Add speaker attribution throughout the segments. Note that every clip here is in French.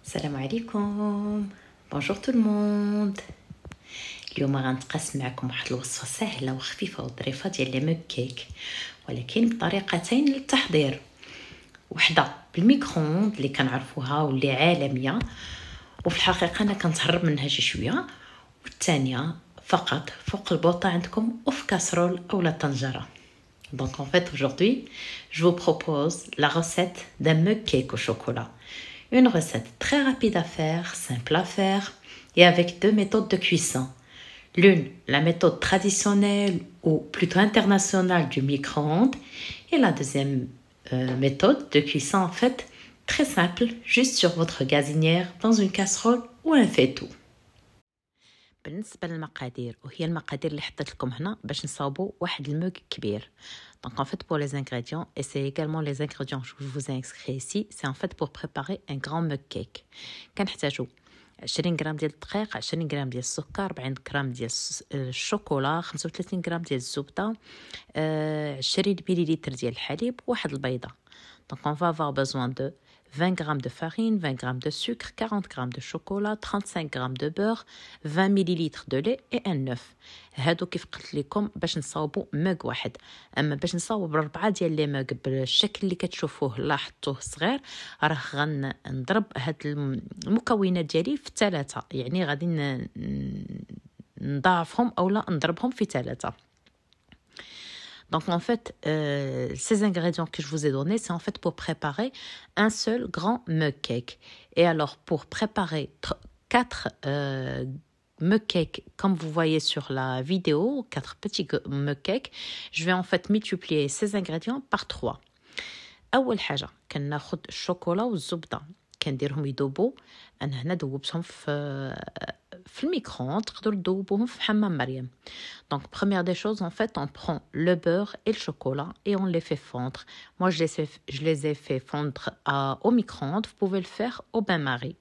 Speaker 1: السلام عليكم. بونجور تو الموند. اليوم غنتقاسم معكم واحد الوصفه سهله وخفيفه وظريفه ديال لي موك كيك، ولكن بطريقتين للتحضير. وحده بالميكرووند اللي كنعرفوها واللي عالميه، وفي الحقيقه انا كنتهرب منها شي شويه، والثانيه فقط فوق البوطه عندكم وفي كاسرول او لا طنجره. Donc en fait aujourd'hui, je vous propose la recette d'un mug cake au chocolat. Une recette très rapide à faire, simple à faire et avec deux méthodes de cuisson. L'une, la méthode traditionnelle ou plutôt internationale du micro-ondes, et la deuxième méthode de cuisson en fait très simple, juste sur votre gazinière, dans une casserole ou un faitout. بالنسبه للمقادير، وهي المقادير اللي حطيت لكم هنا باش نصاوبوا واحد الموك كبير. Donc en fait pour les ingrédients, et c'est également les ingrédients que je vous ai inscrits ici, c'est en fait pour préparer un grand mug cake. كنحتاجوا 20 غرام ديال الدقيق، 20 غرام ديال السكر، 40 غرام ديال الشوكولا، 35 غرام ديال الزبده، 20 مليلتر ديال الحليب، وواحد البيضه. Donc on va avoir besoin de 20 g de farine, 20 g de sucre, 40 g de chocolat, 35 g de beurre, 20 ml de lait et un œuf. هادو كيف قلت لكم باش نصاوبوا موك واحد. اما باش نصاوب 4 ديال لي موك بالشكل اللي كتشوفوه لاحظتوه صغير، راه غنضرب هاد المكونات ديالي في 3، يعني غادي نضاعفهم اولا نضربهم في 3. Donc en fait, ces ingrédients que je vous ai donnés, c'est en fait pour préparer un seul grand mug cake. Et alors pour préparer 4 mug cakes, comme vous voyez sur la vidéo, 4 petits mug cakes, je vais en fait multiplier ces ingrédients par 3. أول حاجة كناخذ الشوكولا والزبدة، كنديرهم يذوبوا. انا هنا ذوبتهم في الميكرووند، تقدروا تذوبوهم في حمام مريم. Donc première des choses, en fait on prend le beurre et le chocolat et on les fait fondre. Moi je les ai fait fondre au micro-ondes. Vous pouvez le faire au bain-marie.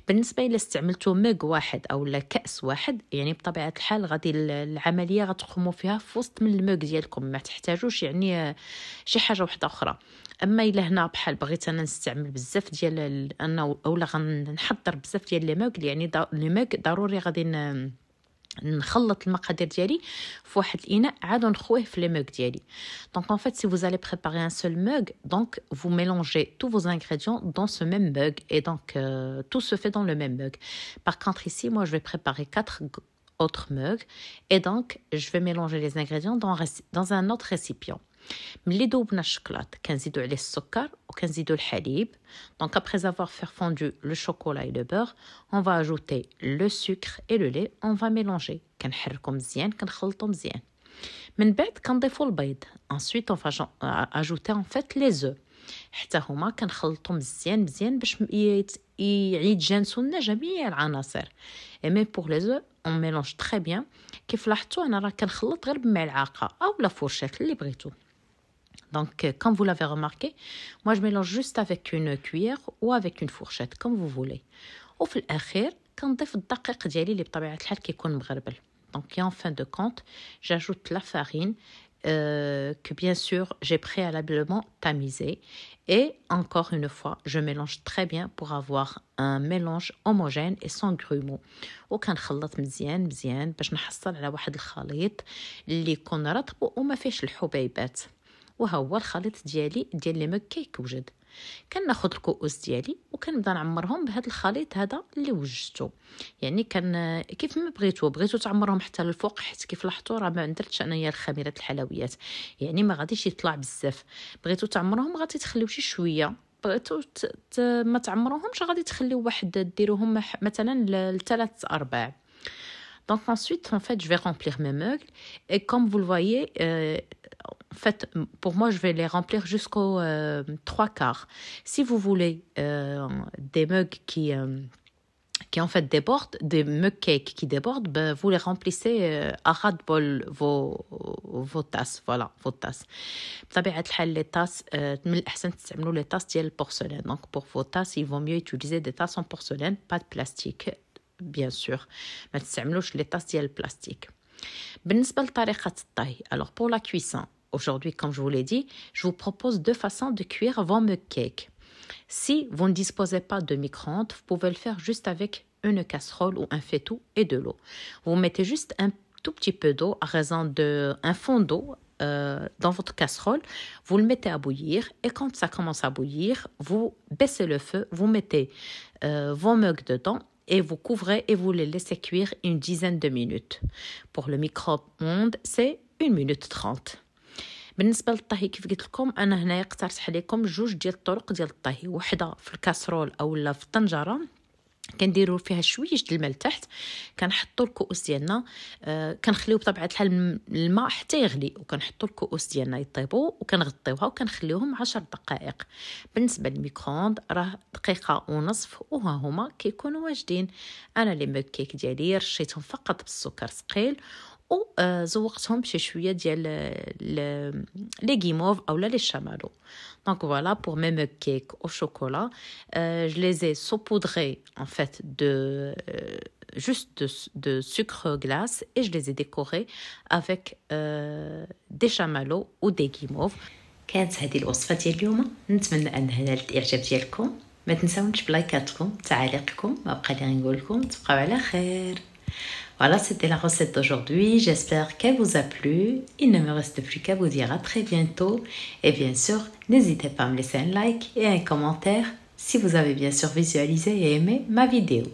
Speaker 1: بالنسبه الى استعملتوا مج واحد او لا كاس واحد، يعني بطبيعه الحال غادي العمليه غتقوموا فيها في وسط من المج ديالكم، ما تحتاجوش يعني شي حاجه واحده اخرى. اما الا هنا بحال بغيت انا نستعمل بزاف ديال انا اولا غنحضر بزاف ديال لي موغ، يعني لي موغ ضروري غادي نخلط المقادير ديالي في واحد الاناء عاد نخويه في لي موغ ديالي. Donc en fait si vous allez préparer un seul mug, donc vous mélangez tous vos ingrédients dans ce même mug et donc tout se fait dans le même mug. Par contre ici moi je vais préparer 4 autres mugs et donc je vais mélanger les ingrédients dans un autre récipient. ملي ذوبنا الشوكولات كنزيدوا عليه السكر وكنزيدوا الحليب. Donc après avoir fait fondre le chocolat et le beurre, on va ajouter le sucre et le lait. On va mélanger. كنحركوا مزيان، كنخلطوا مزيان. من بعد كنضيفوا البيض. Ensuite on va ajouter en fait les œufs. حتى هما كنخلطوا مزيان باش يتجانسوا لنا جميع العناصر. Et même pour les œufs, on mélange très bien. كيف لاحظتوا انا راه كنخلط غير بملعقه او لا فورشيت اللي بغيتو. Donc, comme vous l'avez remarqué, moi je mélange juste avec une cuillère ou avec une fourchette, comme vous voulez. وفي الأخير كنضيف الدقيق ديالي اللي بطبيعة الحال كيكون مغربل. Donc, en fin de compte, j'ajoute la farine que bien sûr j'ai préalablement tamisée. Et encore une fois, je mélange très bien pour avoir un mélange homogène et sans grumeaux. وكنخلط مزيان باش نحصل على واحد الخليط اللي يكون رطب وما فيهش الحبيبات. وها هو الخليط ديالي ديال لي موك كيك وجد. كناخذ الكؤوس ديالي وكنبدا نعمرهم بهذا الخليط هذا اللي وجدته. يعني كيف ما بغيتو تعمرهم حتى للفوق، حيت كيف لاحظتوا راه ما درتش انايا الخميره الحلويات، يعني ما غاديش يطلع بزاف. بغيتو تعمرهم غادي تخليو شي شويه، بغيتو ما تعمروهمش غادي تخليو واحد ديروهم مثلا ل3/4. Donc ensuite, en fait, je vais remplir mes mugs et comme vous le voyez, en fait, pour moi, je vais les remplir jusqu'aux 3/4. Si vous voulez des mugs qui en fait débordent, des mug cakes qui débordent, vous les remplissez à ras de bol vos tasses, voilà, vos tasses. بطبيعة الحال les tasses من الأحسن تستعملوا les tasses ديال porcelaine. Donc pour vos tasses, il vaut mieux utiliser des tasses en porcelaine, pas de plastique. Bien sûr, ما تستعملوش les tasses ديال البلاستيك. بالنسبة لطريقة الطهي, alors pour la cuisson, aujourd'hui, comme je vous l'ai dit, je vous propose 2 façons de cuire vos mug cakes. Si vous ne disposez pas de micro-ondes, vous pouvez le faire juste avec une casserole ou un faitout et de l'eau. Vous mettez juste un tout petit peu d'eau à raison d'un fond d'eau dans votre casserole. Vous le mettez à bouillir et quand ça commence à bouillir, vous baissez le feu, vous mettez vos mugs dedans et vous couvrez et vous les laissez cuire une dizaine de minutes. Pour le micro-ondes, c'est 1 minute 30. بالنسبه للطهي كيف قلت لكم انا هنايا اقترحت عليكم جوج ديال الطرق ديال الطهي، وحده في الكاسرول اولا في الطنجره كنديروا فيها شويه د الماء لتحت، كنحطوا الكؤوس ديالنا كنخليو بطبيعه الحال الماء حتى يغلي، وكنحطوا الكؤوس ديالنا يطيبوا وكنغطيوها وكنخليوهم 10 دقائق. بالنسبه للميكرووند راه دقيقه ونصف وها هما كيكونوا واجدين. انا لي موك كيك ديالي رشيتهم فقط بالسكر ثقيل وزوقتهم بشي شويه ديال لي غيموف اولا لي شامالو. Donc voilà pour mes mug cakes au chocolat. Je les ai saupoudrés en fait de sucre glace et je les ai décorés avec des chamallows ou des guimauves. كانت هذه الوصفه ديال اليوم، نتمنى انها نالت الاعجاب ديالكم. ما تنساوش بلايكاتكم تعاليقكم، ما بقى لي نقول لكم تبقاو على خير. Voilà, c'était la recette d'aujourd'hui. J'espère qu'elle vous a plu. Il ne me reste plus qu'à vous dire à très bientôt. Et bien sûr, n'hésitez pas à me laisser un like et un commentaire si vous avez bien sûr visualisé et aimé ma vidéo.